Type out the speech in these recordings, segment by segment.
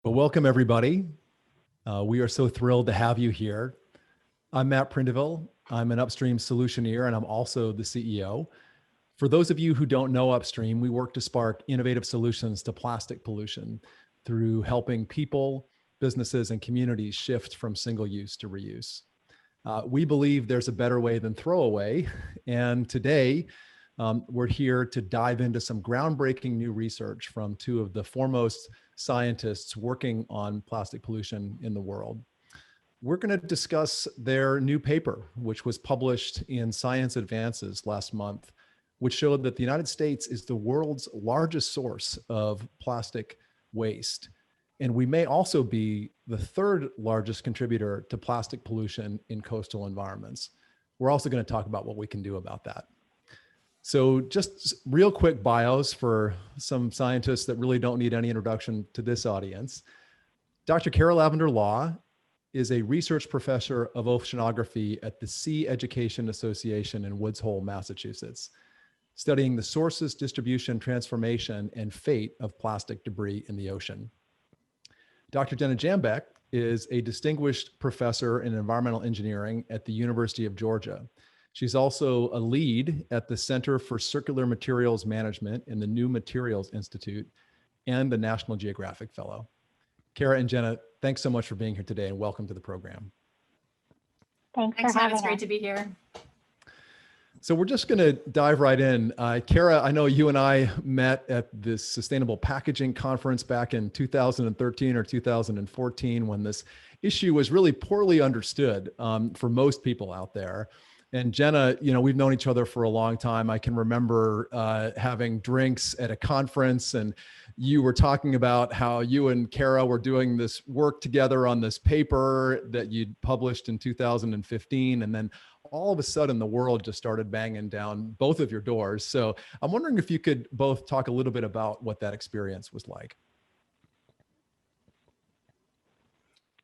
Well, welcome everybody. We are so thrilled to have you here. I'm Matt Prindeville. I'm an Upstream solutioneer and I'm also the CEO. For those of you who don't know Upstream, we work to spark innovative solutions to plastic pollution through helping people, businesses, and communities shift from single use to reuse. We believe there's a better way than throwaway. And today, we're here to dive into some groundbreaking new research from two of the foremost scientists working on plastic pollution in the world. We're going to discuss their new paper, which was published in Science Advances last month, which showed that the United States is the world's largest source of plastic waste. And we may also be the third largest contributor to plastic pollution in coastal environments. We're also going to talk about what we can do about that. So just real quick bios for some scientists that really don't need any introduction to this audience. Dr. Kara Lavender Law is a research professor of oceanography at the Sea Education Association in Woods Hole, Massachusetts, studying the sources, distribution, transformation, and fate of plastic debris in the ocean. Dr. Jenna Jambeck is a distinguished professor in environmental engineering at the University of Georgia. She's also a lead at the Center for Circular Materials Management in the New Materials Institute and the National Geographic Fellow. Kara and Jenna, thanks so much for being here today and welcome to the program. Thanks for having us. It's great to be here. So we're just going to dive right in. Kara, I know you and I met at this Sustainable Packaging Conference back in 2013 or 2014 when this issue was really poorly understood for most people out there. And Jenna, you know, we've known each other for a long time. I can remember having drinks at a conference and you were talking about how you and Kara were doing this work together on this paper that you'd published in 2015. And then all of a sudden the world just started banging down both of your doors. So I'm wondering if you could both talk a little bit about what that experience was like.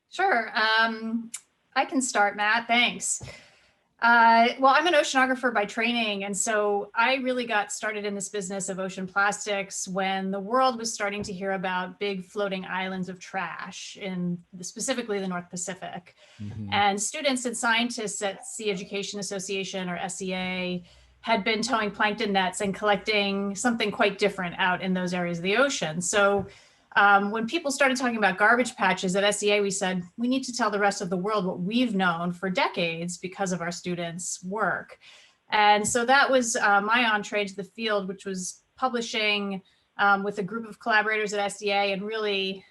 Sure. I can start, Matt. Thanks. Well, I'm an oceanographer by training, and so I really got started in this business of ocean plastics when the world was starting to hear about big floating islands of trash in specifically the North Pacific. Mm-hmm. And students and scientists at Sea Education Association, or SEA, had been towing plankton nets and collecting something quite different out in those areas of the ocean. So when people started talking about garbage patches at SEA, we said, we need to tell the rest of the world what we've known for decades because of our students' work. And so that was my entree to the field, which was publishing with a group of collaborators at SEA and really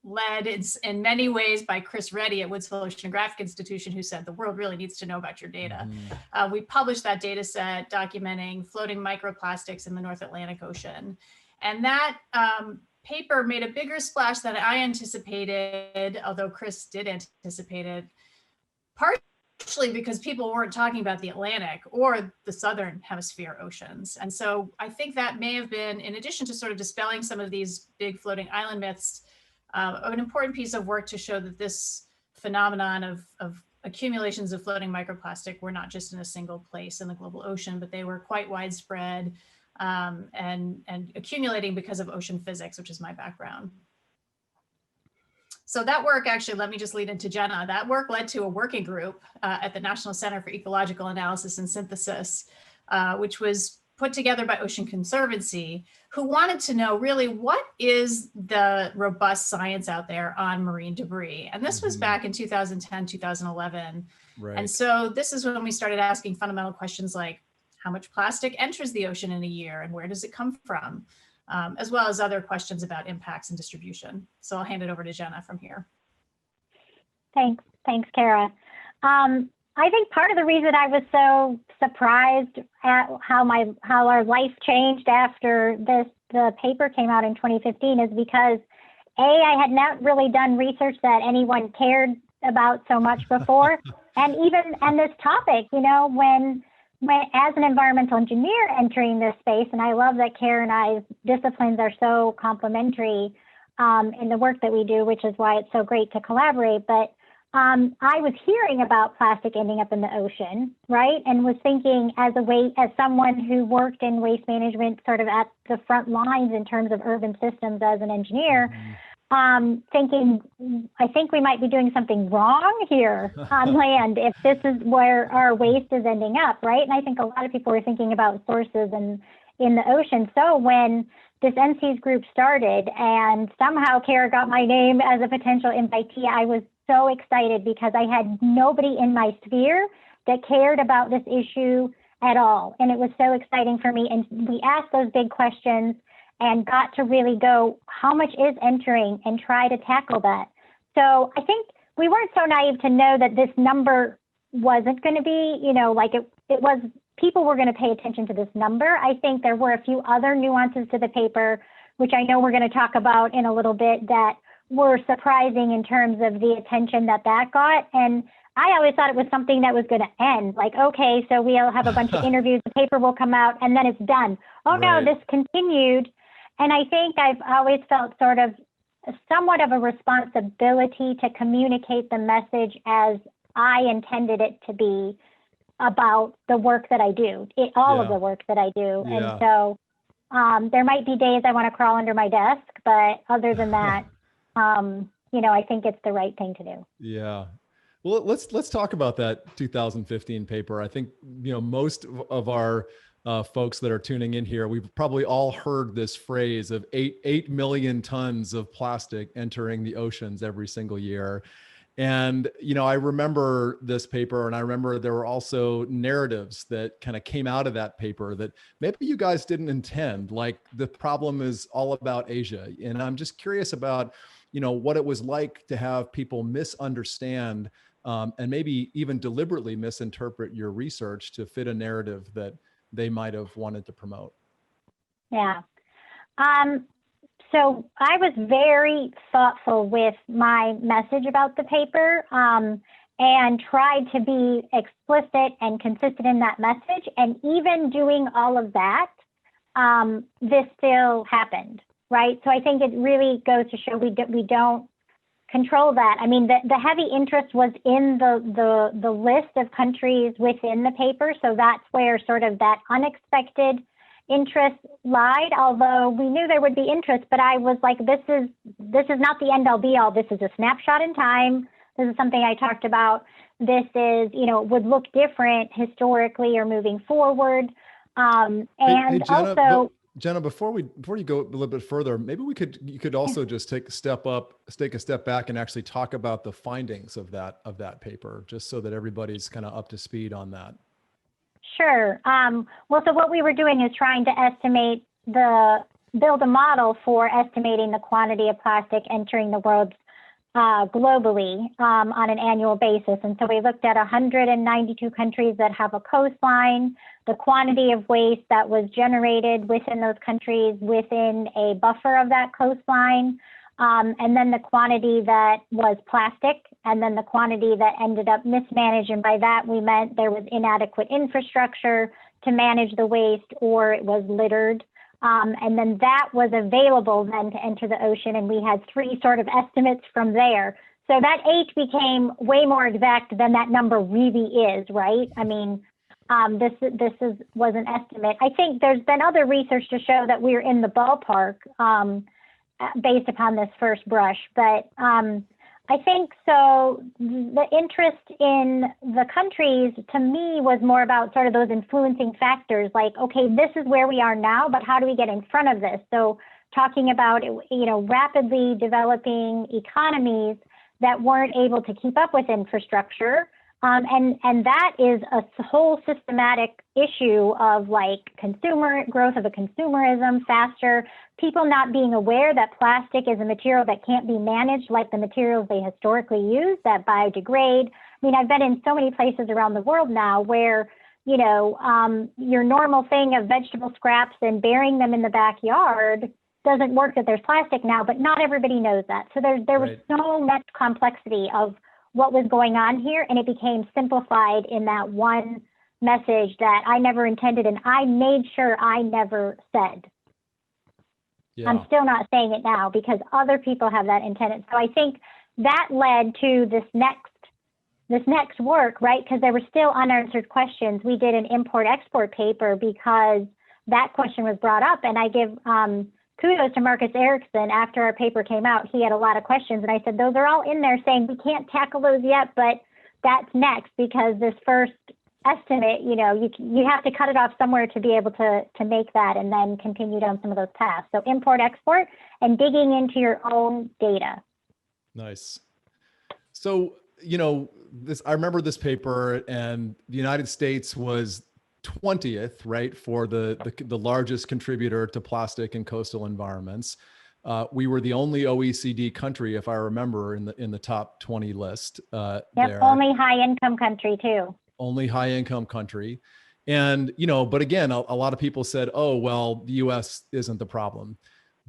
led in many ways by Chris Reddy at Woods Hole Oceanographic Institution, who said, the world really needs to know about your data. Mm-hmm. We published that data set documenting floating microplastics in the North Atlantic Ocean. And that paper made a bigger splash than I anticipated, although Chris did anticipate it, partially because people weren't talking about the Atlantic or the Southern Hemisphere oceans. And so I think that may have been, in addition to sort of dispelling some of these big floating island myths, an important piece of work to show that this phenomenon of accumulations of floating microplastic were not just in a single place in the global ocean, but they were quite widespread. And accumulating because of ocean physics, which is my background. So that work actually, let me just lead into Jenna. That work led to a working group at the National Center for Ecological Analysis and Synthesis, which was put together by Ocean Conservancy, who wanted to know really what is the robust science out there on marine debris. And this was back in 2010, 2011. Right. And so this is when we started asking fundamental questions like, how much plastic enters the ocean in a year and where does it come from, as well as other questions about impacts and distribution. So I'll hand it over to Jenna from here. Thanks, Kara. I think part of the reason I was so surprised at how our life changed after the paper came out in 2015 is because I had not really done research that anyone cared about so much before, and this topic, you know, when as an environmental engineer entering this space, and I love that Kara and I's disciplines are so complementary in the work that we do, which is why it's so great to collaborate. But I was hearing about plastic ending up in the ocean, right? And was thinking as someone who worked in waste management sort of at the front lines in terms of urban systems as an engineer, thinking, I think we might be doing something wrong here on land if this is where our waste is ending up, right? And I think a lot of people were thinking about sources and in the ocean. So when this NCs group started and somehow Kara got my name as a potential invitee, I was so excited because I had nobody in my sphere that cared about this issue at all. And it was so exciting for me. And we asked those big questions and got to really go, how much is entering, and try to tackle that. So I think we weren't so naive to know that this number wasn't going to be, like it was, people were going to pay attention to this number. I think there were a few other nuances to the paper, which I know we're going to talk about in a little bit, that were surprising in terms of the attention that got. And I always thought it was something that was going to end. Like, okay, so we'll have a bunch of interviews, the paper will come out, and then it's done. Oh, Right. no, this continued. And I think I've always felt sort of somewhat of a responsibility to communicate the message as I intended it to be about the work that I do, all of Yeah. the work that I do. Yeah. And so there might be days I want to crawl under my desk, but other than that, I think it's the right thing to do. Yeah. Well, let's talk about that 2015 paper. I think, most of our folks that are tuning in here, we've probably all heard this phrase of 8 million tons of plastic entering the oceans every single year. And, I remember this paper, and I remember there were also narratives that kind of came out of that paper that maybe you guys didn't intend, like the problem is all about Asia. And I'm just curious about, what it was like to have people misunderstand and maybe even deliberately misinterpret your research to fit a narrative that they might have wanted to promote. Yeah. So I was very thoughtful with my message about the paper and tried to be explicit and consistent in that message. And even doing all of that, this still happened, right? So I think it really goes to show we don't control that. I mean, the heavy interest was in the list of countries within the paper. So that's where sort of that unexpected interest lied, although we knew there would be interest, but I was like, this is not the end all be all. This is a snapshot in time. This is something I talked about. This is, would look different historically or moving forward. And Hey, Jenna, also, Jenna, before you go a little bit further, maybe you could also just take a step back and actually talk about the findings of that paper, just so that everybody's kind of up to speed on that. Sure. Well, so what we were doing is trying to build a model for estimating the quantity of plastic entering the world globally on an annual basis. And so we looked at 192 countries that have a coastline, the quantity of waste that was generated within those countries within a buffer of that coastline, and then the quantity that was plastic, and then the quantity that ended up mismanaged. And by that, we meant there was inadequate infrastructure to manage the waste, or it was littered. And then that was available then to enter the ocean. And we had 3 sort of estimates from there. So that 8 became way more exact than that number really is, right? I mean, this was an estimate. I think there's been other research to show that we're in the ballpark based upon this first brush. But I think so the interest in the countries to me was more about sort of those influencing factors, like, okay, this is where we are now, but how do we get in front of this? So talking about, rapidly developing economies that weren't able to keep up with infrastructure. And that is a whole systematic issue of like growth of a consumerism faster, people not being aware that plastic is a material that can't be managed like the materials they historically use that biodegrade. I mean, I've been in so many places around the world now where, your normal thing of vegetable scraps and burying them in the backyard doesn't work, that there's plastic now, but not everybody knows that. So there was so much complexity of what was going on here, and it became simplified in that one message that I never intended, and I made sure I never said. Yeah. I'm still not saying it now because other people have that intended. So I think that led to this next work, right? Because there were still unanswered questions. We did an import-export paper because that question was brought up, and I give kudos to Marcus Erickson. After our paper came out, he had a lot of questions. And I said, those are all in there saying we can't tackle those yet, but that's next, because this first estimate, you have to cut it off somewhere to be able to make that and then continue down some of those paths. So import, export, and digging into your own data. Nice. So, I remember this paper, and the United States was 20th, right, for the largest contributor to plastic in coastal environments. We were the only OECD country, if I remember, in the top 20 list. Yep, there. only high income country too. Only high income country. And, but again, a lot of people said, oh, well, the US isn't the problem.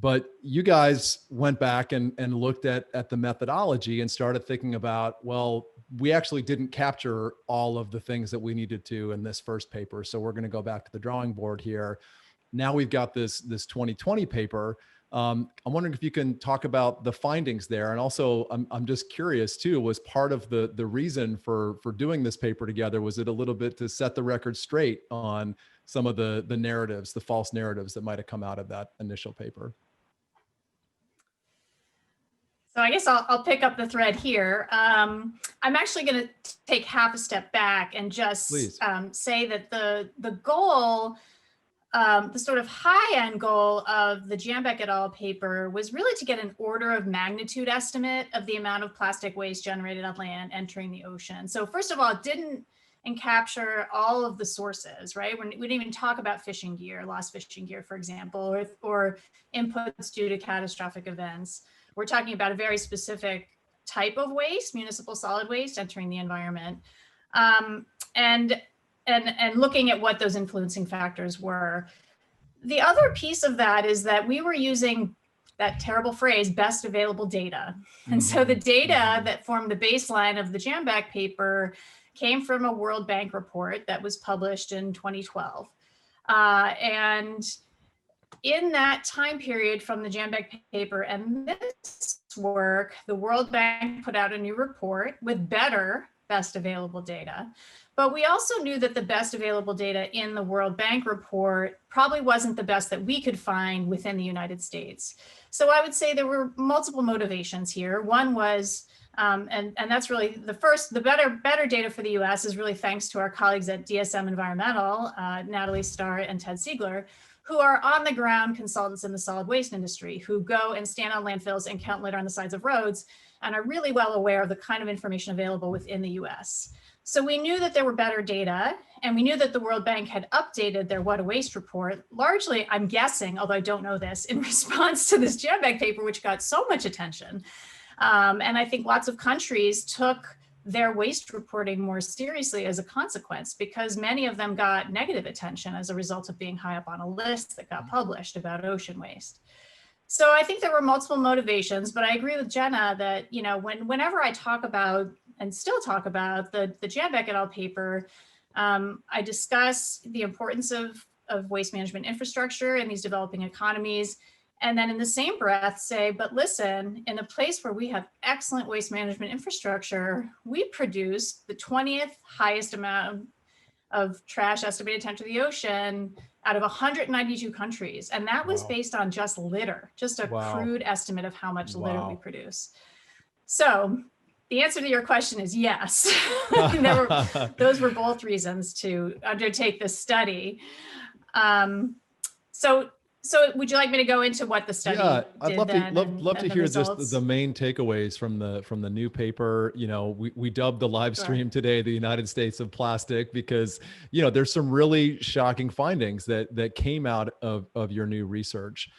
But you guys went back and looked at the methodology and started thinking about, well, we actually didn't capture all of the things that we needed to in this first paper. So we're going to go back to the drawing board here. Now we've got this 2020 paper. I'm wondering if you can talk about the findings there. And also, I'm just curious too, was part of the reason for doing this paper together, was it a little bit to set the record straight on some of the narratives, the false narratives that might have come out of that initial paper? So I guess I'll pick up the thread here. I'm actually going to take half a step back and just say that the goal, the sort of high-end goal of the Jambeck et al. Paper was really to get an order of magnitude estimate of the amount of plastic waste generated on land entering the ocean. So first of all, it didn't capture all of the sources, right? We didn't even talk about fishing gear, lost fishing gear, for example, or inputs due to catastrophic events. We're talking about a very specific type of waste, municipal solid waste entering the environment, and looking at what those influencing factors were. The other piece of that is that we were using that terrible phrase, best available data. And so the data that formed the baseline of the Jambeck paper came from a World Bank report that was published in 2012. And in that time period from the Jambeck paper and this work, the World Bank put out a new report with better best available data. But we also knew that the best available data in the World Bank report probably wasn't the best that we could find within the United States. So I would say there were multiple motivations here. One was, and that's really the better data for the US is really thanks to our colleagues at DSM Environmental, Natalie Starr and Ted Siegler, who are on the ground consultants in the solid waste industry, who go and stand on landfills and count litter on the sides of roads and are really well aware of the kind of information available within the US. So we knew that there were better data, and we knew that the World Bank had updated their What a Waste report, largely, I'm guessing, although I don't know this, in response to this Jambeck paper, which got so much attention. And I think lots of countries took their waste reporting more seriously as a consequence, because many of them got negative attention as a result of being high up on a list that got published about ocean waste. So I think there were multiple motivations, but I agree with Jenna that, whenever I talk about and still talk about the Jambeck et al. Paper, I discuss the importance of waste management infrastructure in these developing economies. And then in the same breath say, but listen, in a place where we have excellent waste management infrastructure, we produce the 20th highest amount of trash estimated to enter the ocean out of 192 countries. And that was based on just litter, just a crude estimate of how much litter we produce. So the answer to your question is yes. Those were both reasons to undertake this study. So would you like me to go into what the study did? I'd love to hear just the main takeaways from the new paper. We dubbed the live stream today the United States of Plastic, because there's some really shocking findings that came out of your new research.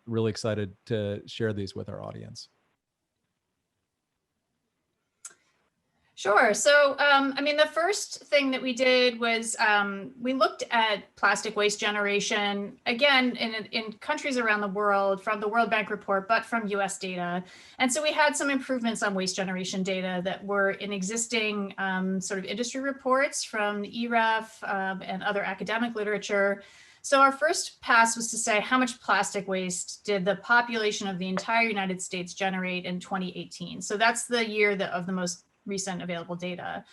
Really excited to share these with our audience. Sure. So, the first thing that we did was we looked at plastic waste generation, again, in countries around the world from the World Bank report, but from US data. And so we had some improvements on waste generation data that were in existing sort of industry reports from EREF and other academic literature. So our first pass was to say, how much plastic waste did the population of the entire United States generate in 2018? So that's the year of the most recent available data.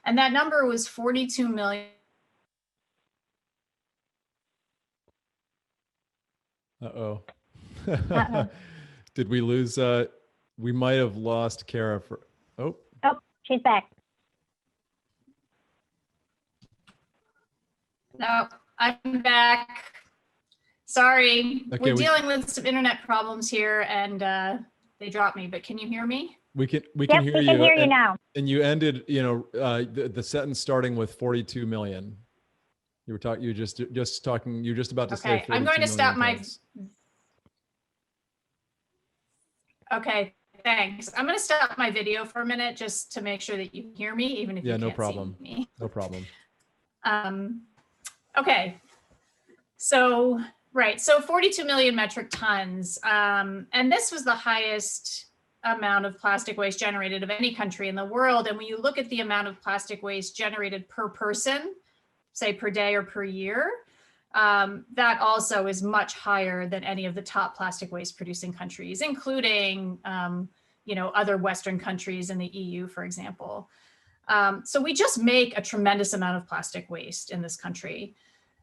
And that number was 42 million. Uh-oh. Uh-oh. Did we lose? We might have lost Kara for. Oh, Oh, she's back. No, I'm back. Sorry, Okay, we're dealing with some internet problems here, and they dropped me. But can you hear me? we can Yep, hear we you. can hear you and, now. and you ended, the sentence starting with 42 million. You were talking. You just talking. You're just about to say Okay, 42 I'm going to million stop my. tons. Okay, thanks. I'm going to stop my video for a minute just to make sure that you hear me, even if Yeah, you no can't problem. see me. No problem. Okay, so right, so 42 million metric tons, and this was the highest amount of plastic waste generated of any country in the world. And when you look at the amount of plastic waste generated per person, say per day or per year, that also is much higher than any of the top plastic waste producing countries, including other Western countries in the EU, for example. So we just make a tremendous amount of plastic waste in this country.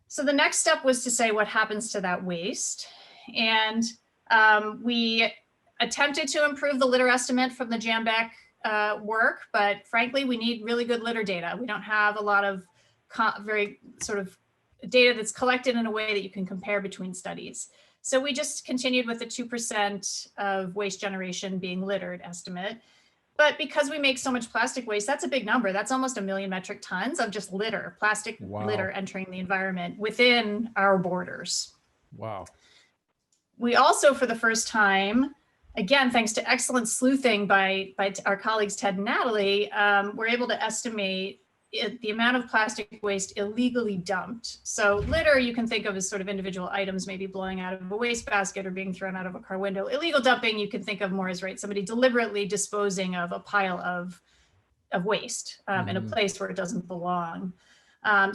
So the next step was to say what happens to that waste. And we attempted to improve the litter estimate from the Jambeck work, but frankly, we need really good litter data. We don't have a lot of very sort of data that's collected in a way that you can compare between studies. So we just continued with the 2% of waste generation being littered estimate. But because we make so much plastic waste, that's a big number. That's almost 1 million metric tons of just litter, plastic litter entering the environment within our borders. Wow. We also, for the first time, again, thanks to excellent sleuthing by our colleagues Ted and Natalie, we're able to estimate the amount of plastic waste illegally dumped. So litter you can think of as sort of individual items maybe blowing out of a wastebasket or being thrown out of a car window. Illegal dumping you can think of more as somebody deliberately disposing of a pile of waste in a place where it doesn't belong.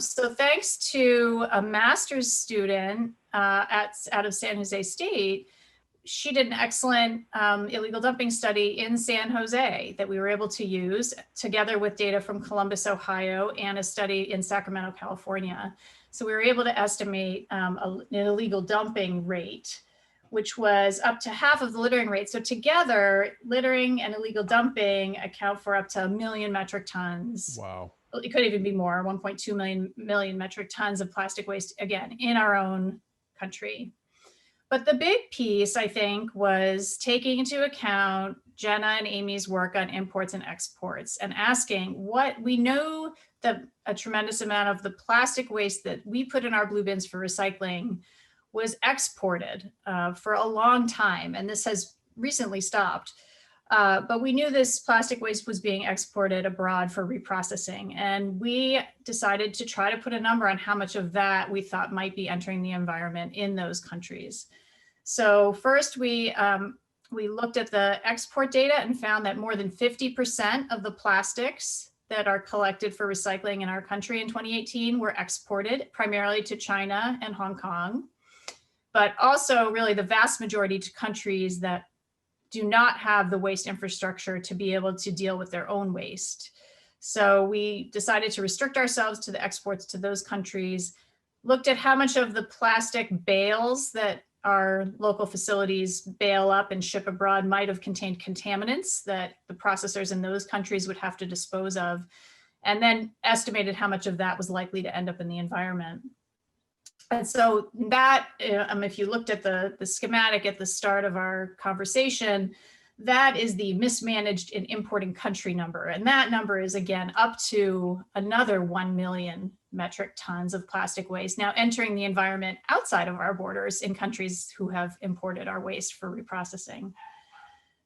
So thanks to a master's student out of San Jose State, she did an excellent illegal dumping study in San Jose that we were able to use together with data from Columbus, Ohio, and a study in Sacramento, California. So we were able to estimate an illegal dumping rate, which was up to half of the littering rate. So together, littering and illegal dumping account for up to 1 million metric tons. Wow. It could even be more, 1.2 million metric tons of plastic waste, again, in our own country. But the big piece, I think, was taking into account Jenna and Amy's work on imports and exports and asking what we know that a tremendous amount of the plastic waste that we put in our blue bins for recycling was exported for a long time. And this has recently stopped. But we knew this plastic waste was being exported abroad for reprocessing. And we decided to try to put a number on how much of that we thought might be entering the environment in those countries. So first we looked at the export data and found that more than 50% of the plastics that are collected for recycling in our country in 2018 were exported primarily to China and Hong Kong, but also really the vast majority to countries that do not have the waste infrastructure to be able to deal with their own waste. So we decided to restrict ourselves to the exports to those countries, looked at how much of the plastic bales that our local facilities bail up and ship abroad might have contained contaminants that the processors in those countries would have to dispose of, and then estimated how much of that was likely to end up in the environment. And so that, if you looked at the schematic at the start of our conversation, that is the mismanaged and importing country number. And that number is, again, up to another 1 million metric tons of plastic waste now entering the environment outside of our borders in countries who have imported our waste for reprocessing.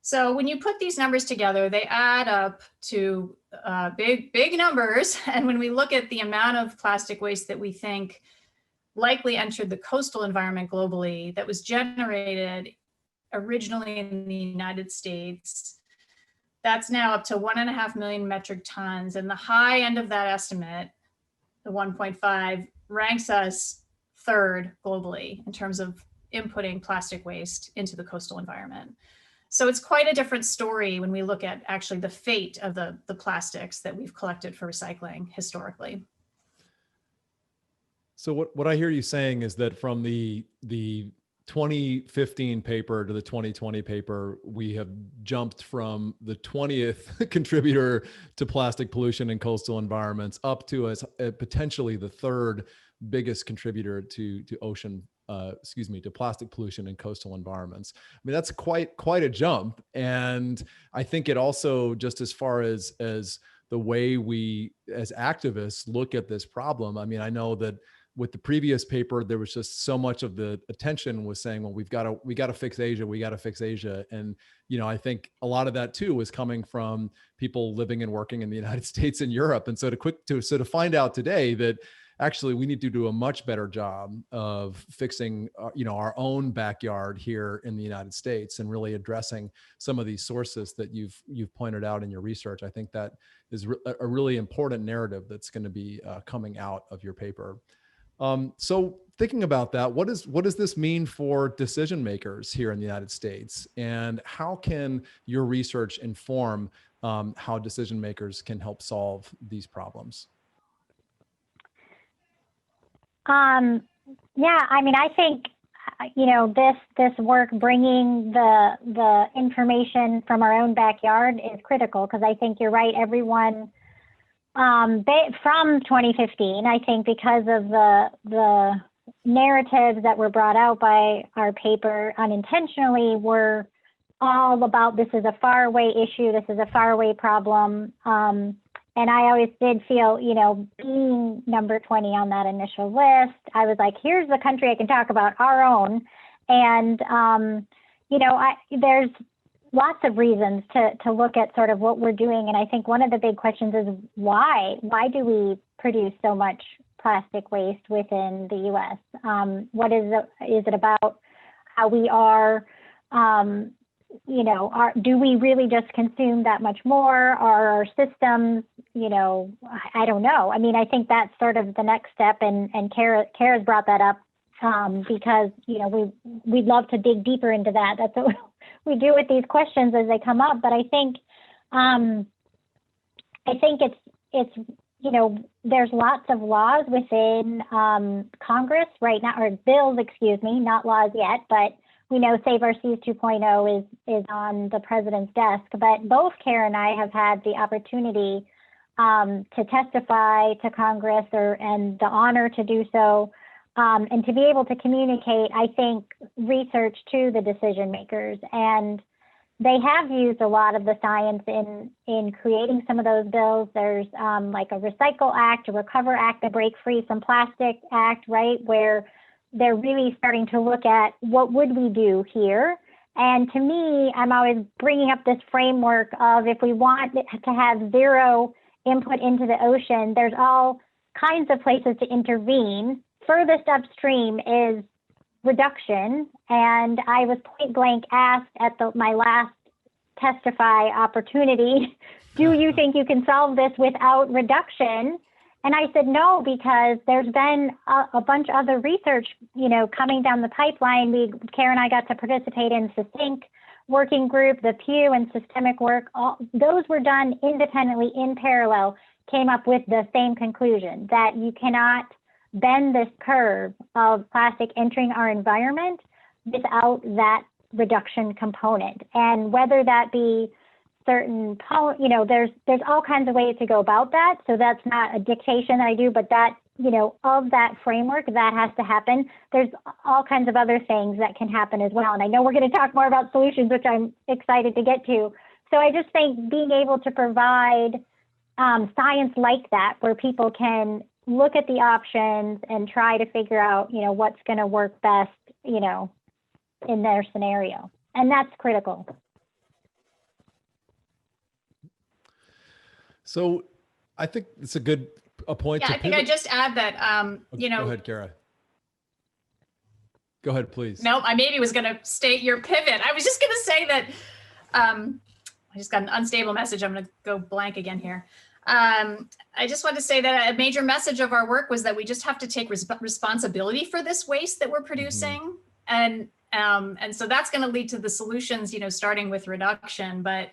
So when you put these numbers together, they add up to big numbers. And when we look at the amount of plastic waste that we think likely entered the coastal environment globally that was generated originally in the United States, that's now up to 1.5 million metric tons. And the high end of that estimate, the 1.5, ranks us third globally in terms of inputting plastic waste into the coastal environment. So it's quite a different story when we look at actually the fate of the plastics that we've collected for recycling historically. So what I hear you saying is that from the 2015 paper to the 2020 paper, we have jumped from the 20th contributor to plastic pollution in coastal environments up to as potentially the third biggest contributor to to plastic pollution in coastal environments. I mean, that's quite a jump. And I think it also, just as far as the way we as activists look at this problem, I mean, I know that with the previous paper, there was just so much of the attention was saying, well, we got to fix Asia. We got to fix Asia. And, I think a lot of that too was coming from people living and working in the United States and Europe. And so to find out today that actually we need to do a much better job of fixing, our own backyard here in the United States and really addressing some of these sources that you've pointed out in your research. I think that is a really important narrative that's going to be coming out of your paper. So thinking about that, what does this mean for decision makers here in the United States, and how can your research inform how decision makers can help solve these problems? Yeah, I mean, I think, this work, bringing the information from our own backyard is critical, because I think you're right. Everyone from 2015, I think, because of the narratives that were brought out by our paper unintentionally, were all about this is a faraway issue, this is a faraway problem. And I always did feel, being number 20 on that initial list, I was like, here's the country I can talk about, our own. And, there's lots of reasons to look at sort of what we're doing. And I think one of the big questions is why? Why do we produce so much plastic waste within the U.S.? What is it about how we are, do we really just consume that much more? Are our systems, I don't know. I mean, I think that's sort of the next step, and Kara's brought that up because, we'd love to dig deeper into that. That's what we do with these questions as they come up. But I think it's there's lots of laws within Congress right now, or bills, excuse me, not laws yet, but we know Save Our Seas 2.0 is on the president's desk. But both Kara and I have had the opportunity to testify to Congress, and the honor to do so, and to be able to communicate, I think, research to the decision makers. And they have used a lot of the science in creating some of those bills. There's like a Recycle Act, a Recover Act, a Break Free from Plastic Act, right, where they're really starting to look at what would we do here. And to me, I'm always bringing up this framework of, if we want to have zero input into the ocean, there's all kinds of places to intervene. Furthest upstream is reduction. And I was point blank asked at my last testify opportunity, do you think you can solve this without reduction? And I said, no, because there's been a bunch of other research, coming down the pipeline. Kara and I got to participate in SYSTINC working group, the Pew and systemic work. Those were done independently in parallel, came up with the same conclusion, that you cannot bend this curve of plastic entering our environment without that reduction component. And whether that be certain, there's all kinds of ways to go about that. So that's not a dictation that I do, but that, of that framework, that has to happen. There's all kinds of other things that can happen as well. And I know we're going to talk more about solutions, which I'm excited to get to. So I just think being able to provide science like that, where people can look at the options and try to figure out, what's going to work best, in their scenario. And that's critical. So I think it's a good point. Yeah, to I think pivot. I just add that, Go ahead, Kara. Go ahead, please. No, I maybe was going to state your pivot. I was just going to say that I just got an unstable message. I'm going to go blank again here. I just want to say that a major message of our work was that we just have to take responsibility for this waste that we're producing. Mm-hmm. And so that's going to lead to the solutions, starting with reduction. But,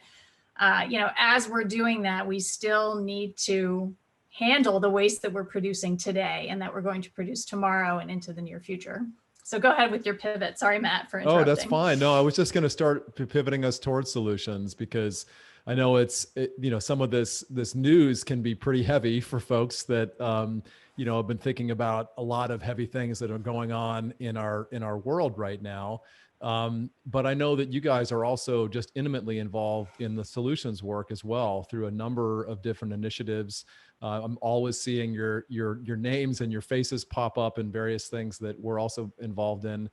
as we're doing that, we still need to handle the waste that we're producing today and that we're going to produce tomorrow and into the near future. So go ahead with your pivot. Sorry, Matt, for interrupting. Oh, that's fine. No, I was just going to start pivoting us towards solutions, because I know some of this news can be pretty heavy for folks that, have been thinking about a lot of heavy things that are going on in our world right now. But I know that you guys are also just intimately involved in the solutions work as well through a number of different initiatives. I'm always seeing your names and your faces pop up in various things that we're also involved in.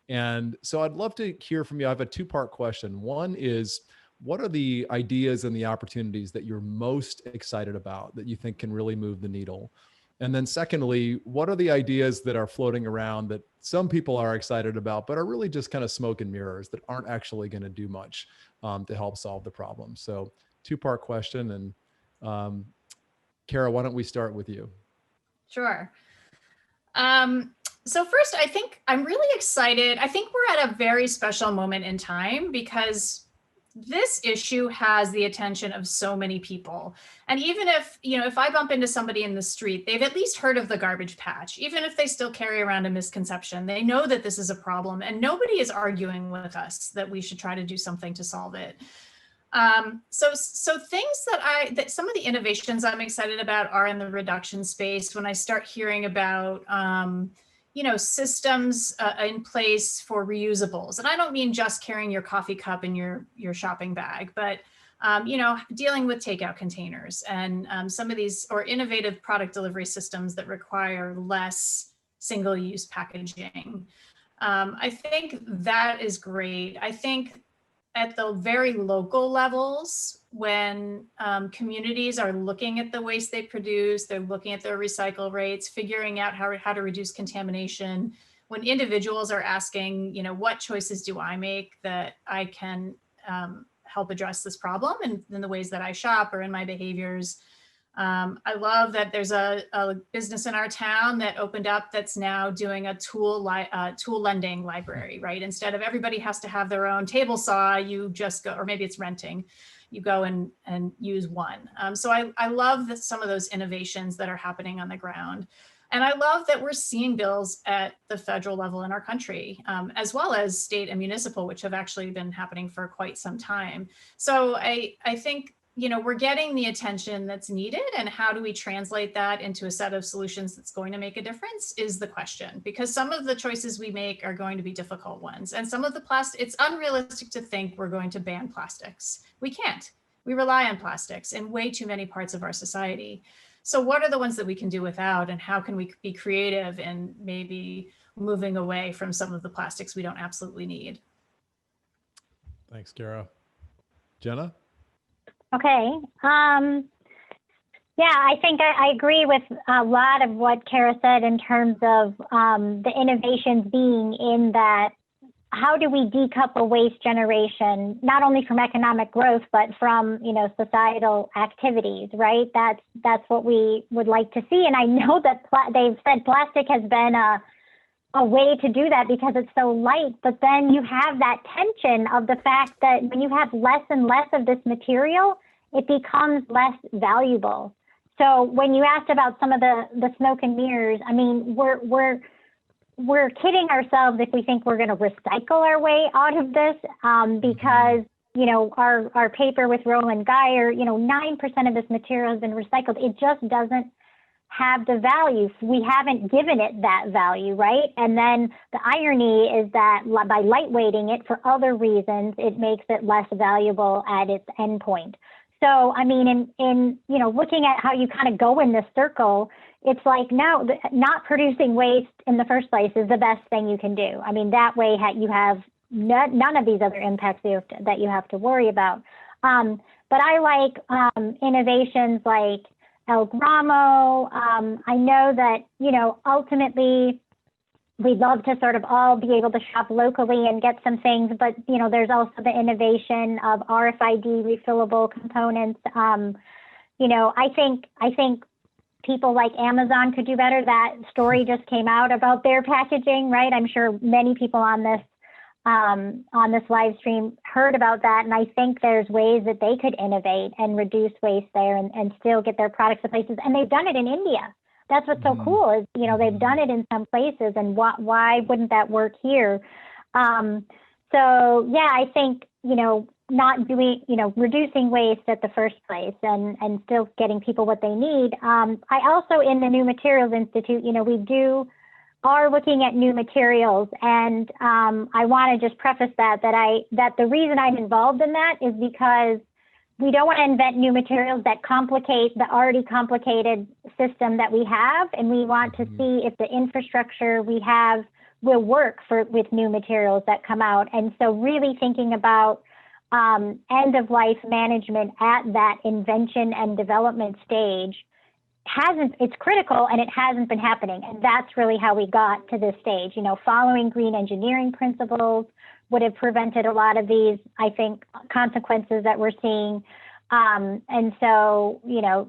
And so I'd love to hear from you. I have a two-part question. One is, what are the ideas and the opportunities that you're most excited about that you think can really move the needle? And then secondly, what are the ideas that are floating around that some people are excited about, but are really just kind of smoke and mirrors that aren't actually going to do much to help solve the problem? So two-part question. And Kara, why don't we start with you? Sure. So first, I think I'm really excited. I think we're at a very special moment in time because this issue has the attention of so many people. And even if I bump into somebody in the street, they've at least heard of the garbage patch. Even if they still carry around a misconception, they know that this is a problem, and nobody is arguing with us that we should try to do something to solve it. So things that some of the innovations I'm excited about are in the reduction space. When I start hearing about, systems in place for reusables, and I don't mean just carrying your coffee cup in your shopping bag, but dealing with takeout containers and some of these or innovative product delivery systems that require less single-use packaging. I think that is great. I think at the very local levels, when communities are looking at the waste they produce, they're looking at their recycle rates, figuring out how to reduce contamination. When individuals are asking, what choices do I make that I can help address this problem in the ways that I shop or in my behaviors. I love that there's a business in our town that opened up that's now doing a tool lending library, right? Instead of everybody has to have their own table saw, you just go, or maybe it's renting, you go and use one. So I love that some of those innovations that are happening on the ground. And I love that we're seeing bills at the federal level in our country, as well as state and municipal, which have actually been happening for quite some time. So I think we're getting the attention that's needed, and how do we translate that into a set of solutions that's going to make a difference is the question, because some of the choices we make are going to be difficult ones. And some of the it's unrealistic to think we're going to ban plastics. We can't. We rely on plastics in way too many parts of our society. So what are the ones that we can do without, and how can we be creative in maybe moving away from some of the plastics we don't absolutely need? Thanks, Kara. Jenna? Okay. Yeah, I think I agree with a lot of what Kara said in terms of the innovations being in that, how do we decouple waste generation, not only from economic growth, but from, societal activities, right? That's what we would like to see. And I know that they've said plastic has been a way to do that because it's so light, but then you have that tension of the fact that when you have less and less of this material, it becomes less valuable. So when you asked about some of the smoke and mirrors, I mean, we're kidding ourselves if we think we're going to recycle our way out of this, because our paper with Roland Geyer, 9% of this material has been recycled. It just doesn't have the value. We haven't given it that value, right? And then the irony is that by lightweighting it for other reasons, it makes it less valuable at its endpoint. So, I mean, in looking at how you kind of go in this circle, it's like, no, not producing waste in the first place is the best thing you can do. I mean, that way you have none of these other impacts that you have to worry about. But I like innovations like El Gramo. I know that, ultimately we'd love to sort of all be able to shop locally and get some things, but, there's also the innovation of RFID refillable components. I think people like Amazon could do better. That story just came out about their packaging, right? I'm sure many people on this on this live stream heard about that, and I think there's ways that they could innovate and reduce waste there and still get their products to places. And they've done it in India. That's what's so cool is, they've done it in some places, and why wouldn't that work here? So yeah, I think, not doing, reducing waste at the first place and still getting people what they need. I also, in the New Materials Institute, we are looking at new materials, and I want to just preface that the reason I'm involved in that is because we don't want to invent new materials that complicate the already complicated system that we have, and we want to see if the infrastructure we have will work with new materials that come out. And so really thinking about end-of-life management at that invention and development stage it's critical, and it hasn't been happening. And that's really how we got to this stage. Following green engineering principles would have prevented a lot of these, I think, consequences that we're seeing. And so,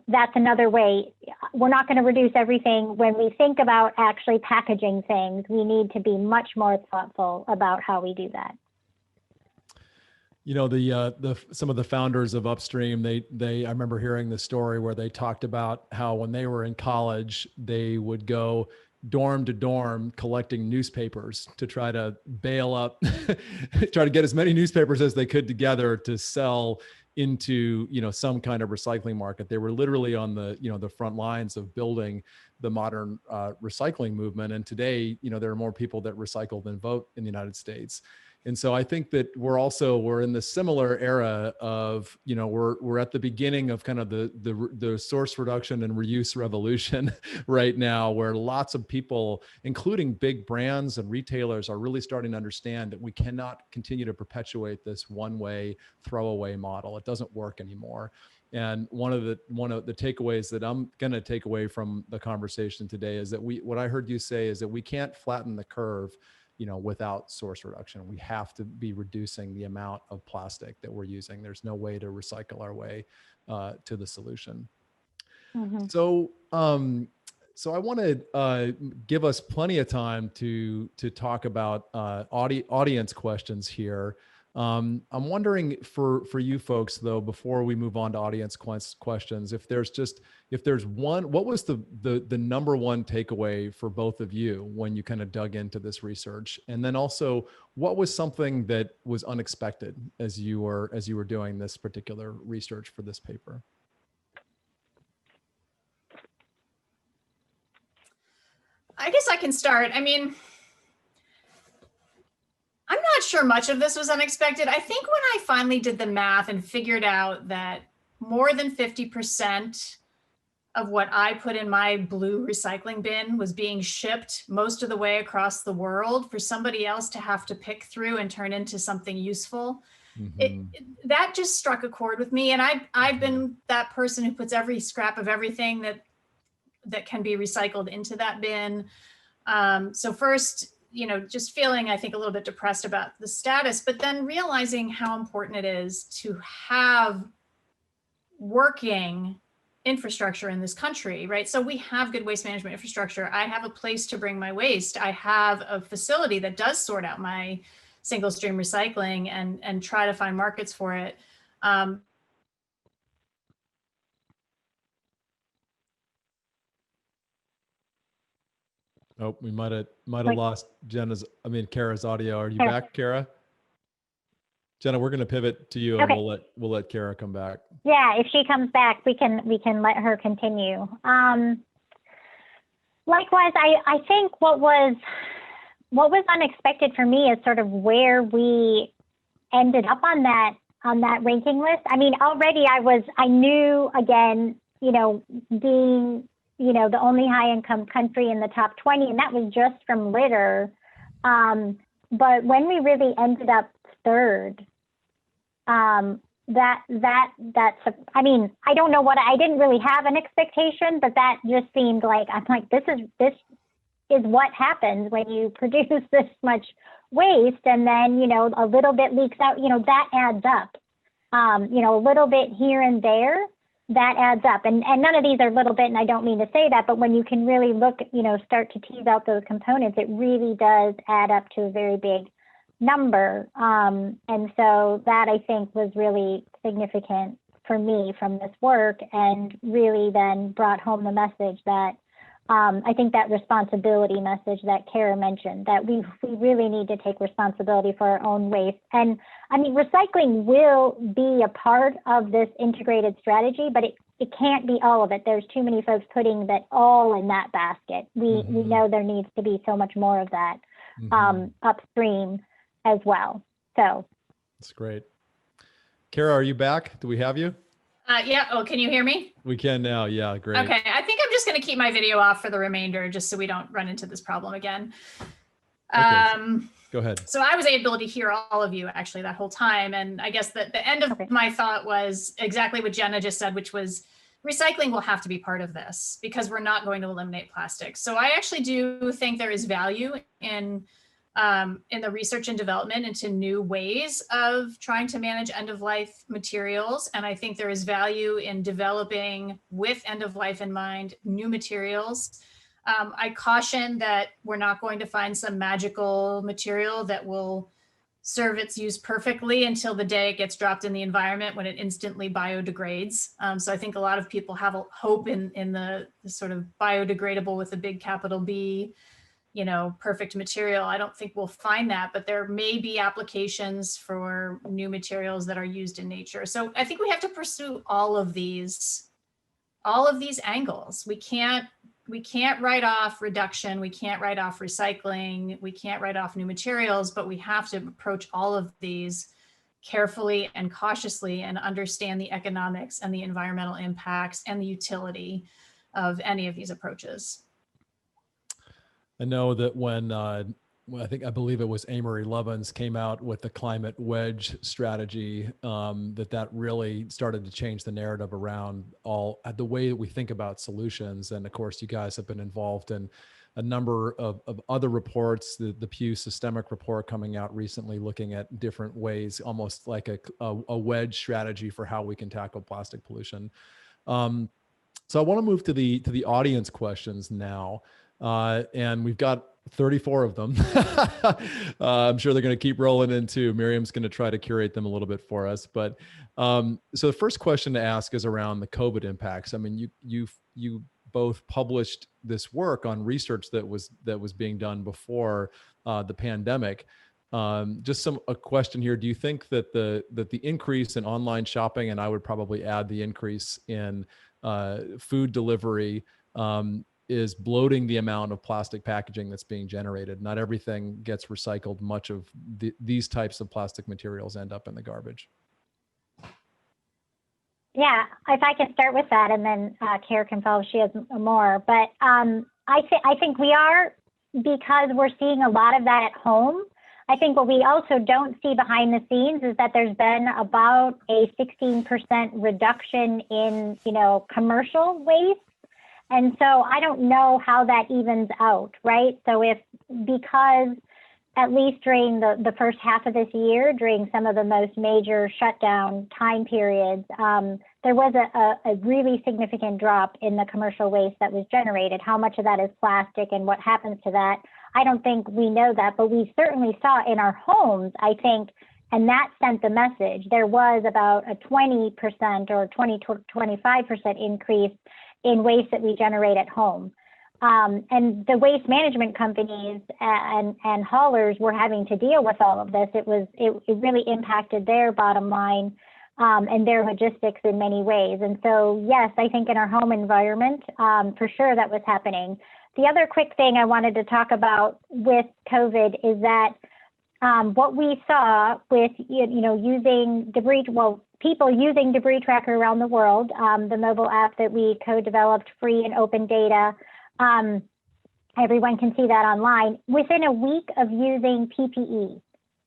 that's another way. We're not going to reduce everything. When we think about actually packaging things, we need to be much more thoughtful about how we do that. Some of the founders of Upstream, I remember hearing the story where they talked about how when they were in college, they would go dorm to dorm collecting newspapers to try to bail up, try to get as many newspapers as they could together to sell into, some kind of recycling market. They were literally on the front lines of building the modern recycling movement. And today, there are more people that recycle than vote in the United States. And so I think that we're in the similar era of, we're at the beginning of kind of the source reduction and reuse revolution right now, where lots of people, including big brands and retailers, are really starting to understand that we cannot continue to perpetuate this one-way throwaway model. It doesn't work anymore. And one of the takeaways that I'm going to take away from the conversation today is that what I heard you say is that we can't flatten the curve without source reduction. We have to be reducing the amount of plastic that we're using. There's no way to recycle our way to the solution. So I want to give us plenty of time to talk about audience questions here. I'm wondering for you folks though, before we move on to audience questions, if there's one, what was the number one takeaway for both of you when you kind of dug into this research? And then also, what was something that was unexpected as you were doing this particular research for this paper? I guess I can start. I'm not sure much of this was unexpected. I think when I finally did the math and figured out that more than 50% of what I put in my blue recycling bin was being shipped most of the way across the world for somebody else to have to pick through and turn into something useful, that just struck a chord with me. And I've been that person who puts every scrap of everything that can be recycled into that bin. So first, just feeling, I think, a little bit depressed about the status, but then realizing how important it is to have working infrastructure in this country, right? So we have good waste management infrastructure. I have a place to bring my waste. I have a facility that does sort out my single stream recycling and try to find markets for it. Oh, we might have lost Kara's audio. Are you back, Kara? Jenna, we're going to pivot to you, okay, and we'll let Kara come back. Yeah, if she comes back, we can let her continue. Likewise, I think what was unexpected for me is sort of where we ended up on that ranking list. Already I knew, again, being the only high income country in the top 20, and that was just from litter. But when we really ended up third, I don't know I didn't really have an expectation, but that just seemed like, I'm like, this is what happens when you produce this much waste, and then, a little bit leaks out, that adds up. A little bit here and there, that adds up. And none of these are little bit, and I don't mean to say that, but when you can really look, start to tease out those components, it really does add up to a very big number. And so that I think was really significant for me from this work, and really then brought home the message that I think that responsibility message that Kara mentioned, that we really need to take responsibility for our own waste. And I mean, recycling will be a part of this integrated strategy, but it can't be all of it. There's too many folks putting that all in that basket. We know there needs to be so much more of that upstream as well. So that's great. Kara, are you back? Do we have you? Yeah. Oh, can you hear me? We can now. Yeah, great. Okay. I think I'm just going to keep my video off for the remainder, just so we don't run into this problem again. Okay, go ahead. So I was able to hear all of you actually that whole time. And I guess that the end of my thought was exactly what Jenna just said, which was recycling will have to be part of this because we're not going to eliminate plastic. So I actually do think there is value in the research and development into new ways of trying to manage end-of-life materials. And I think there is value in developing, with end-of-life in mind, new materials. I caution that we're not going to find some magical material that will serve its use perfectly until the day it gets dropped in the environment when it instantly biodegrades. So I think a lot of people have a hope in the sort of biodegradable with a big capital B, perfect material. I don't think we'll find that, but there may be applications for new materials that are used in nature. So I think we have to pursue all of these angles. We can't write off reduction. We can't write off recycling. We can't write off new materials, but we have to approach all of these carefully and cautiously and understand the economics and the environmental impacts and the utility of any of these approaches. I know that when I believe it was Amory Lovins came out with the climate wedge strategy, that really started to change the narrative around the way that we think about solutions. And of course, you guys have been involved in a number of other reports, the Pew Systemic Report coming out recently, looking at different ways, almost like a wedge strategy for how we can tackle plastic pollution. So I want to move to the audience questions now. And we've got 34 of them. I'm sure they're going to keep rolling in too. Miriam's going to try to curate them a little bit for us. But so the first question to ask is around the COVID impacts. I mean, you both published this work on research that was being done before the pandemic. Just a question here. Do you think that the increase in online shopping, and I would probably add the increase in food delivery, is bloating the amount of plastic packaging that's being generated? Not everything gets recycled. Much of these types of plastic materials end up in the garbage. Yeah, if I can start with that, and then Kara can follow if she has more. But I think we are, because we're seeing a lot of that at home. I think what we also don't see behind the scenes is that there's been about a 16% reduction in, commercial waste. And so I don't know how that evens out, right? So because at least during the first half of this year, during some of the most major shutdown time periods, there was a really significant drop in the commercial waste that was generated. How much of that is plastic and what happens to that? I don't think we know that, but we certainly saw in our homes, I think, and that sent the message. There was about a 20% or 20 to 25% increase in waste that we generate at home. And the waste management companies and haulers were having to deal with all of this. It really impacted their bottom line and their logistics in many ways. And so, yes, I think in our home environment, for sure that was happening. The other quick thing I wanted to talk about with COVID is that what we saw with, using debris, people using Debris Tracker around the world, the mobile app that we co-developed, free and open data. Everyone can see that online. Within a week of using PPE,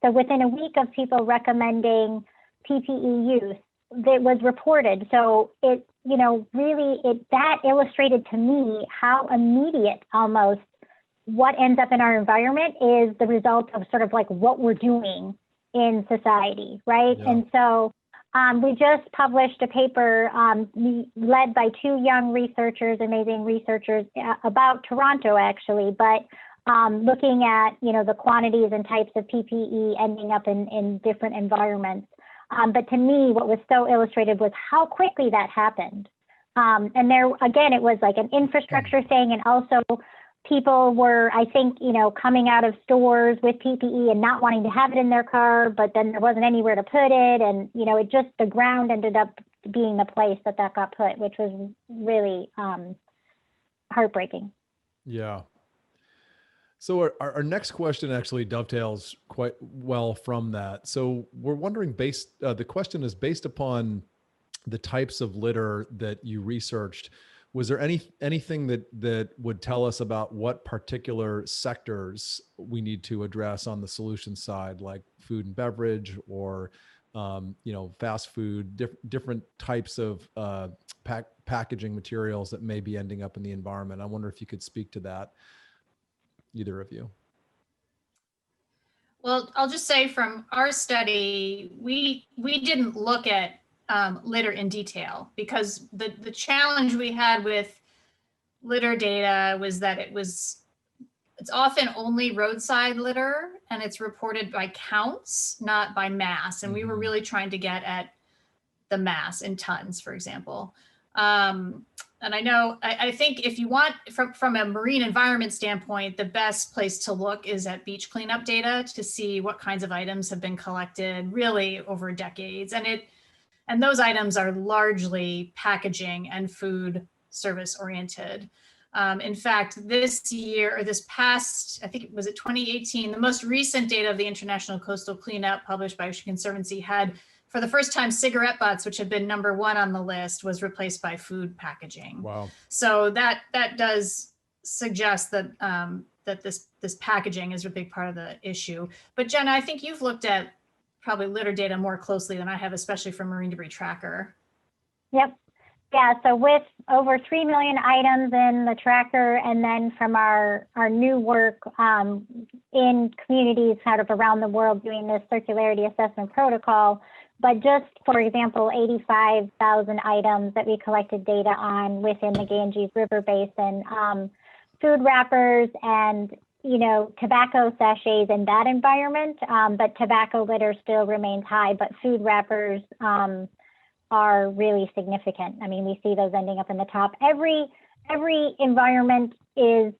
so within a week of people recommending PPE use, that was reported. So it, that illustrated to me how immediate almost what ends up in our environment is the result of sort of like what we're doing in society, right? Yeah. And so we just published a paper led by two young researchers, amazing researchers, about Toronto actually, but looking at, the quantities and types of PPE ending up in different environments. But to me, what was so illustrative was how quickly that happened. And there, again, it was like an infrastructure thing, and also people were, I think, coming out of stores with PPE and not wanting to have it in their car, but then there wasn't anywhere to put it. And, it just, the ground ended up being the place that got put, which was really heartbreaking. Yeah. So our next question actually dovetails quite well from that. So we're wondering, the question is based upon the types of litter that you researched. Was there anything that would tell us about what particular sectors we need to address on the solution side, like food and beverage, or fast food, different types of packaging materials that may be ending up in the environment? I wonder if you could speak to that, either of you. Well, I'll just say from our study, we didn't look at litter in detail, because the challenge we had with litter data was that it's often only roadside litter, and it's reported by counts, not by mass. And we were really trying to get at the mass in tons, for example. And I think if you want, from a marine environment standpoint, the best place to look is at beach cleanup data to see what kinds of items have been collected really over decades. And those items are largely packaging and food service oriented. In fact, this year, or this past, I think it was 2018, the most recent data of the International Coastal Cleanup published by Ocean Conservancy had, for the first time, cigarette butts, which had been number one on the list, was replaced by food packaging. Wow. So that does suggest that that this packaging is a big part of the issue. But Jenna, I think you've looked at probably litter data more closely than I have, especially from Marine Debris Tracker. Yep. Yeah, so with over 3 million items in the tracker, and then from our new work in communities kind of around the world doing this circularity assessment protocol, but just, for example, 85,000 items that we collected data on within the Ganges River Basin, food wrappers and tobacco sachets in that environment, but tobacco litter still remains high, but food wrappers are really significant. I mean, we see those ending up in the top. Every environment is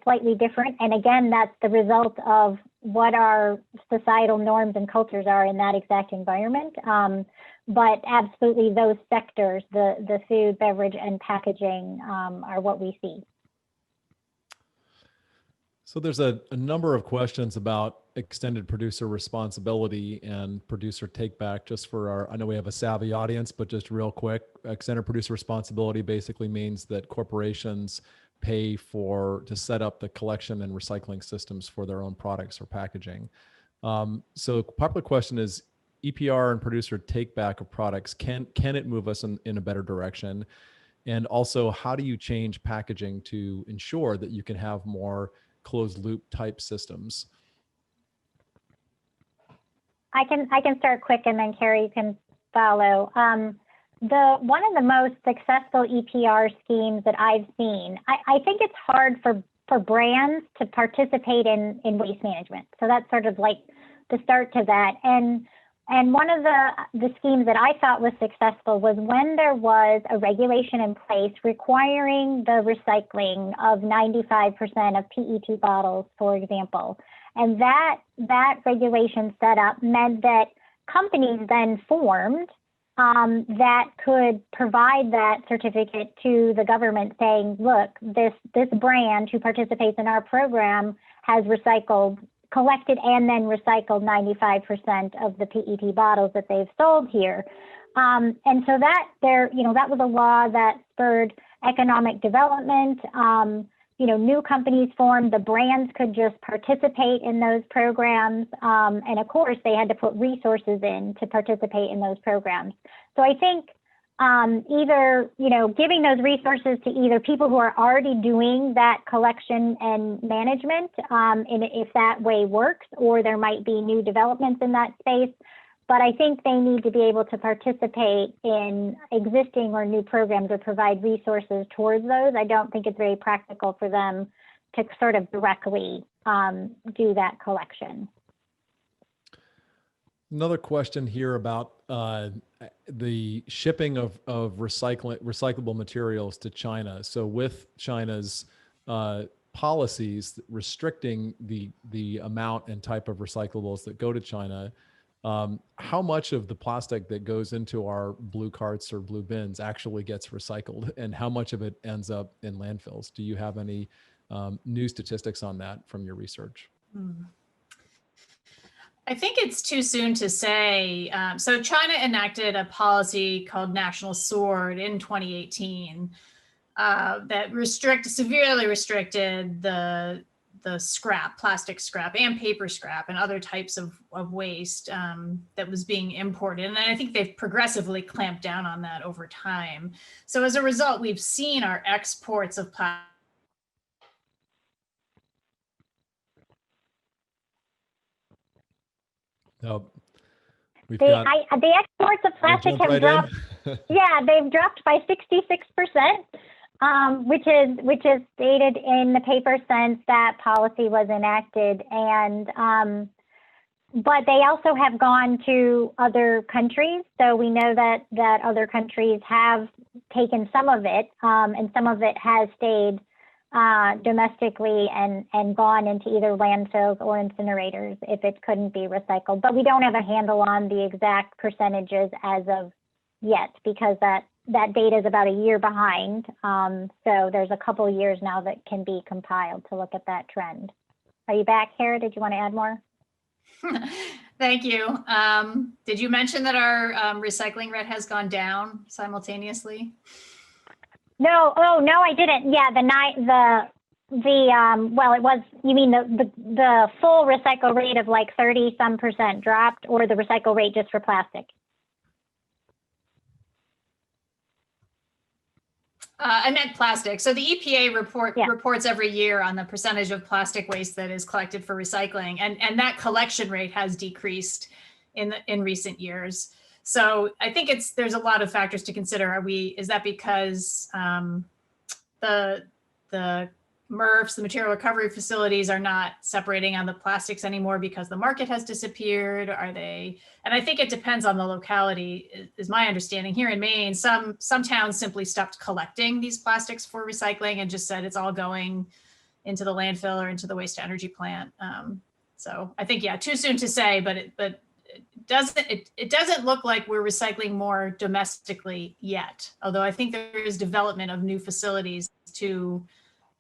slightly different, and again, that's the result of what our societal norms and cultures are in that exact environment. But absolutely, those sectors, the food, beverage, and packaging, are what we see. So there's a number of questions about extended producer responsibility and producer take back. Just for I know we have a savvy audience, but just real quick, extended producer responsibility basically means that corporations pay to set up the collection and recycling systems for their own products or packaging. So popular question is, EPR and producer take back of products, can it move us in a better direction? And also, how do you change packaging to ensure that you can have more closed loop type systems? I can start quick, and then Carrie, you can follow. One of the most successful EPR schemes that I've seen, I think it's hard for brands to participate in waste management. So that's sort of like the start to that. And one of the schemes that I thought was successful was when there was a regulation in place requiring the recycling of 95% of PET bottles, for example. And that regulation setup meant that companies then formed that could provide that certificate to the government saying, look, this brand who participates in our program has collected and then recycled 95% of the PET bottles that they've sold here. And so that was a law that spurred economic development. New companies formed, the brands could just participate in those programs. And of course, they had to put resources in to participate in those programs. So I think either, giving those resources to either people who are already doing that collection and management, if that way works, or there might be new developments in that space. But I think they need to be able to participate in existing or new programs or provide resources towards those. I don't think it's very practical for them to sort of directly do that collection. Another question here about the shipping of recyclable materials to China. So with China's policies restricting the amount and type of recyclables that go to China, how much of the plastic that goes into our blue carts or blue bins actually gets recycled, and how much of it ends up in landfills? Do you have any new statistics on that from your research? I think it's too soon to say. So China enacted a policy called National Sword in 2018 that severely restricted the scrap, plastic scrap and paper scrap and other types of waste that was being imported. And I think they've progressively clamped down on that over time. So as a result, we've seen our exports of plastic The exports of plastic have dropped. Yeah, they've dropped by 66%, which is stated in the paper since that policy was enacted. And but they also have gone to other countries. So we know that other countries have taken some of it, and some of it has stayed domestically and gone into either landfills or incinerators if it couldn't be recycled. But we don't have a handle on the exact percentages as of yet, because that data is about a year behind. So there's a couple years now that can be compiled to look at that trend. Are you back, Kara? Did you want to add more? Thank you. Did you mention that our recycling rate has gone down simultaneously? No, oh no, I didn't. Yeah, well, it was, you mean the full recycle rate of like 30-some% dropped, or the recycle rate just for plastic? I meant plastic. So the EPA reports every year on the percentage of plastic waste that is collected for recycling, and that collection rate has decreased in recent years. So I think there's a lot of factors to consider. Is that because the MRFs, the material recovery facilities, are not separating on the plastics anymore because the market has disappeared? Are they? And I think it depends on the locality, is my understanding. Here in Maine, some towns simply stopped collecting these plastics for recycling and just said it's all going into the landfill or into the waste to energy plant. So I think, yeah, too soon to say, but it doesn't look like we're recycling more domestically yet, although I think there is development of new facilities to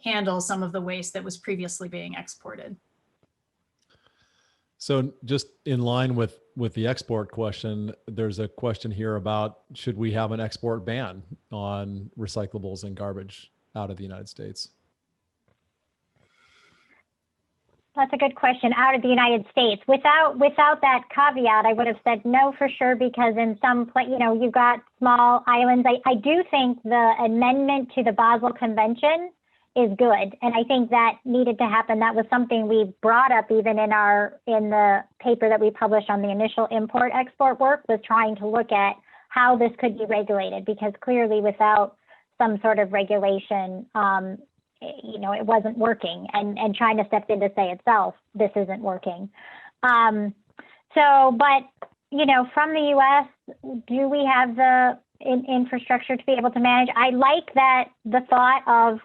handle some of the waste that was previously being exported. So just in line with the export question, there's a question here about, should we have an export ban on recyclables and garbage out of the United States? That's a good question. Out of the United States, without that caveat, I would have said no for sure, because in some you've got small islands. I do think the amendment to the Basel Convention is good, and I think that needed to happen. That was something we brought up even in the paper that we published on the initial import-export work, was trying to look at how this could be regulated, because clearly without some sort of regulation, it wasn't working, and China stepped in to say itself, this isn't working. But from the U.S., do we have the infrastructure to be able to manage? I like that, the thought of,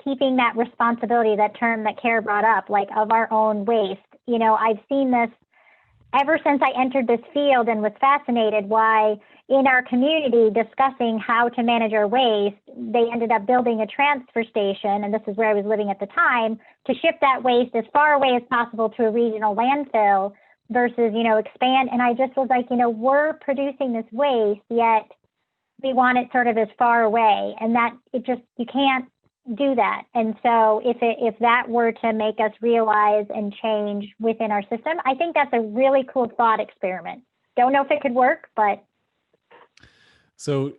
keeping that responsibility, that term that Kara brought up, like of our own waste. I've seen this ever since I entered this field and was fascinated why in our community discussing how to manage our waste, they ended up building a transfer station, and this is where I was living at the time, to ship that waste as far away as possible to a regional landfill versus, expand. And I just was like, we're producing this waste, yet we want it sort of as far away, and that you can't do that. And so if that were to make us realize and change within our system, I think that's a really cool thought experiment. Don't know if it could work, but. So,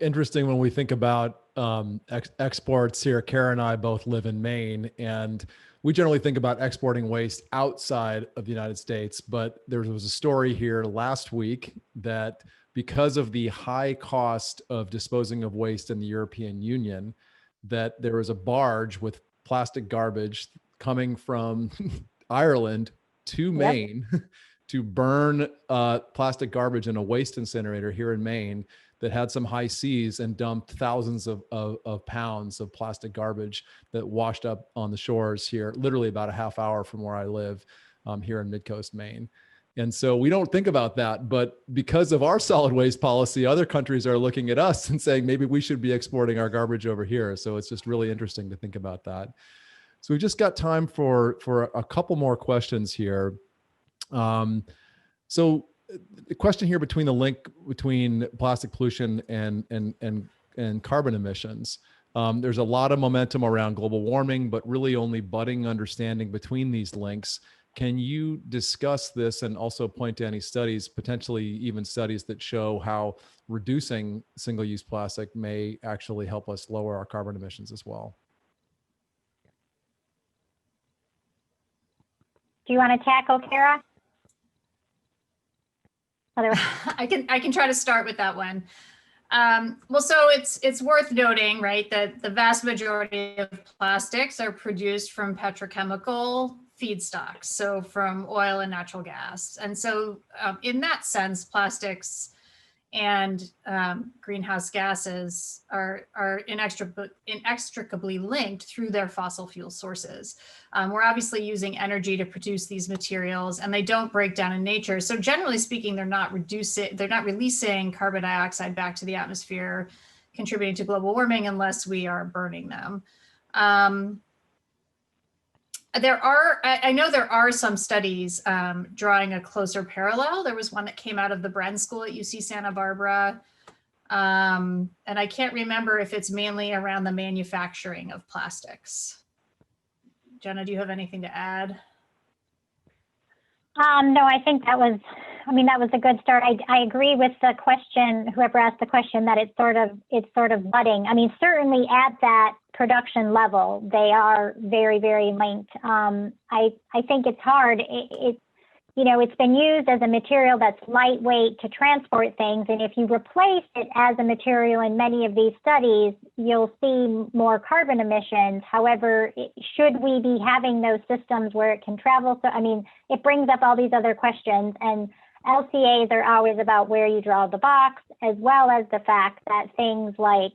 interesting when we think about exports here. Kara and I both live in Maine, and we generally think about exporting waste outside of the United States. But there was a story here last week that because of the high cost of disposing of waste in the European Union, that there was a barge with plastic garbage coming from Ireland to Maine to burn plastic garbage in a waste incinerator here in Maine that had some high seas and dumped thousands of pounds of plastic garbage that washed up on the shores here, literally about a half hour from where I live here in Midcoast, Maine. And so we don't think about that, but because of our solid waste policy, other countries are looking at us and saying, maybe we should be exporting our garbage over here. So it's just really interesting to think about that. So we've just got time for a couple more questions here. So the question here between the link between plastic pollution and carbon emissions. There's a lot of momentum around global warming, but really only budding understanding between these links. Can you discuss this and also point to any studies, potentially even studies that show how reducing single-use plastic may actually help us lower our carbon emissions as well? Do you want to tackle, Kara? I can try to start with that one. Well, so it's worth noting, right, that the vast majority of plastics are produced from petrochemical feedstocks, so from oil and natural gas. And so in that sense, plastics and greenhouse gases are inextricably linked through their fossil fuel sources. We're obviously using energy to produce these materials, and they don't break down in nature. So generally speaking, they're not releasing carbon dioxide back to the atmosphere, contributing to global warming unless we are burning them. I know there are some studies drawing a closer parallel. There was one that came out of the Bren School at UC Santa Barbara. And I can't remember if it's mainly around the manufacturing of plastics. Jenna, do you have anything to add? No, I think that was a good start. I agree with the question, whoever asked the question, that it's sort of budding. I mean, certainly at that production level, they are very, very linked. I think it's hard. It's been used as a material that's lightweight to transport things. And if you replace it as a material in many of these studies, you'll see more carbon emissions. However, should we be having those systems where it can travel? So, I mean, it brings up all these other questions. And LCAs are always about where you draw the box, as well as the fact that things like,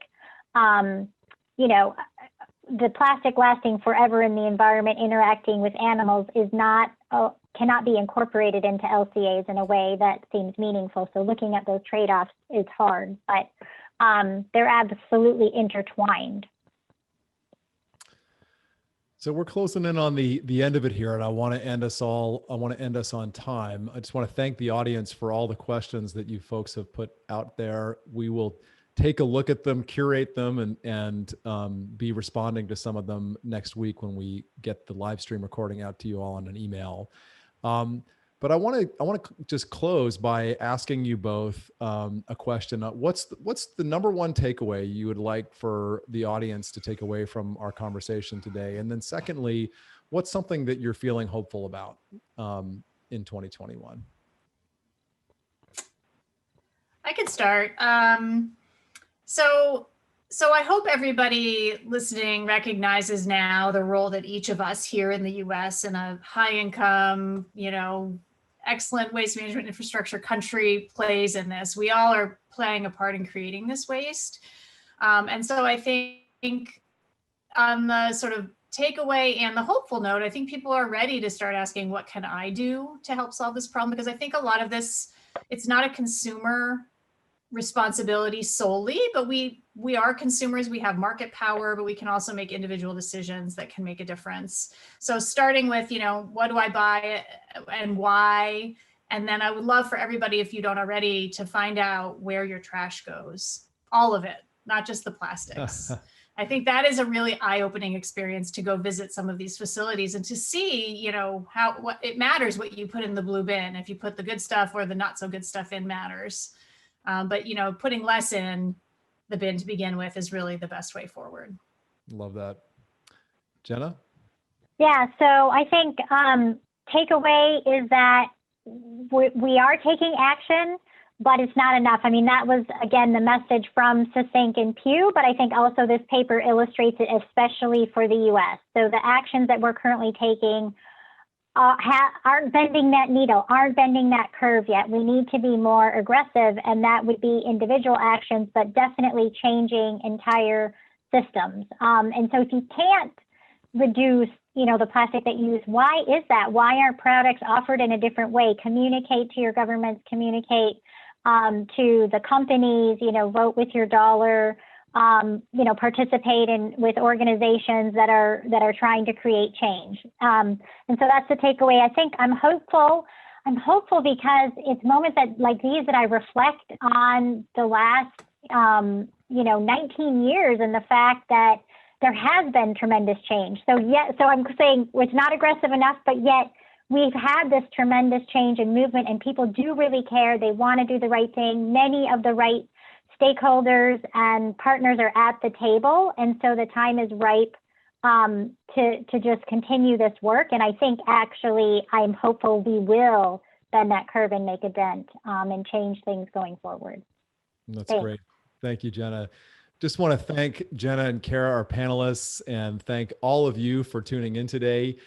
the plastic lasting forever in the environment, interacting with animals cannot be incorporated into LCAs in a way that seems meaningful. So looking at those trade-offs is hard, but they're absolutely intertwined. So we're closing in on the end of it here, and I want to end us on time. I just want to thank the audience for all the questions that you folks have put out there. We will take a look at them, curate them, and be responding to some of them next week when we get the live stream recording out to you all on an email. But I want to just close by asking you both a question. What's the number one takeaway you would like for the audience to take away from our conversation today? And then secondly, what's something that you're feeling hopeful about in 2021? I could start. So I hope everybody listening recognizes now the role that each of us here in the U.S. in a high income, excellent waste management infrastructure country plays in this. We all are playing a part in creating this waste. And so I think on the sort of takeaway and the hopeful note, I think people are ready to start asking, what can I do to help solve this problem? Because I think a lot of this, it's not a consumer responsibility solely, but we are consumers. We have market power, but we can also make individual decisions that can make a difference. So starting with, what do I buy and why? And then I would love for everybody, if you don't already, to find out where your trash goes, all of it, not just the plastics. I think that is a really eye-opening experience to go visit some of these facilities and to see, what it matters what you put in the blue bin. If you put the good stuff or the not so good stuff in matters. But putting less in the bin to begin with is really the best way forward. Love that. Jenna? Yeah, so I think takeaway is that we are taking action. but it's not enough. I mean, that was, again, the message from Sasink and Pew, but I think also this paper illustrates it, especially for the U.S. So the actions that we're currently taking aren't bending that needle, aren't bending that curve yet. We need to be more aggressive, and that would be individual actions, but definitely changing entire systems. And so if you can't reduce, the plastic that you use, why is that? Why aren't products offered in a different way? Communicate to your governments, communicate to the companies, vote with your dollar, participate with organizations that are trying to create change. And so that's the takeaway. I think I'm hopeful because it's moments like these that I reflect on the last, 19 years and the fact that there has been tremendous change. So I'm saying it's not aggressive enough, but yet we've had this tremendous change and movement, and people do really care. They want to do the right thing. Many of the right stakeholders and partners are at the table, and so the time is ripe to just continue this work. And I think actually I'm hopeful we will bend that curve and make a dent and change things going forward. That's great. Thank you, Jenna. Just want to thank Jenna and Kara, our panelists, and thank all of you for tuning in today.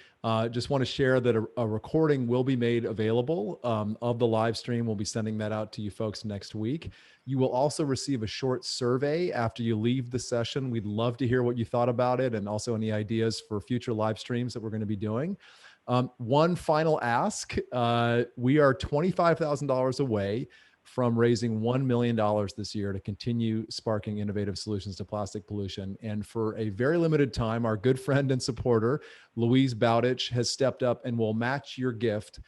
Just want to share that a recording will be made available of the live stream. We'll be sending that out to you folks next week. You will also receive a short survey after you leave the session. We'd love to hear what you thought about it, and also any ideas for future live streams that we're going to be doing. One final ask, we are $25,000 away from raising $1 million this year to continue sparking innovative solutions to plastic pollution. And for a very limited time, our good friend and supporter, Louise Bowditch, has stepped up and will match your gift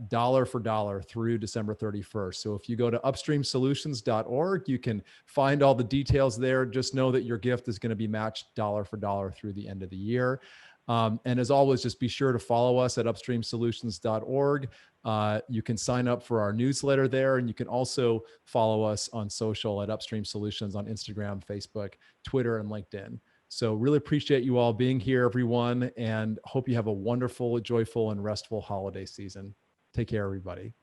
dollar for dollar through December 31st. So if you go to upstreamsolutions.org, you can find all the details there. Just know that your gift is going to be matched dollar for dollar through the end of the year. And as always, just be sure to follow us at upstreamsolutions.org. You can sign up for our newsletter there, and you can also follow us on social at Upstream Solutions on Instagram, Facebook, Twitter, and LinkedIn. So really appreciate you all being here, everyone, and hope you have a wonderful, joyful, and restful holiday season. Take care, everybody.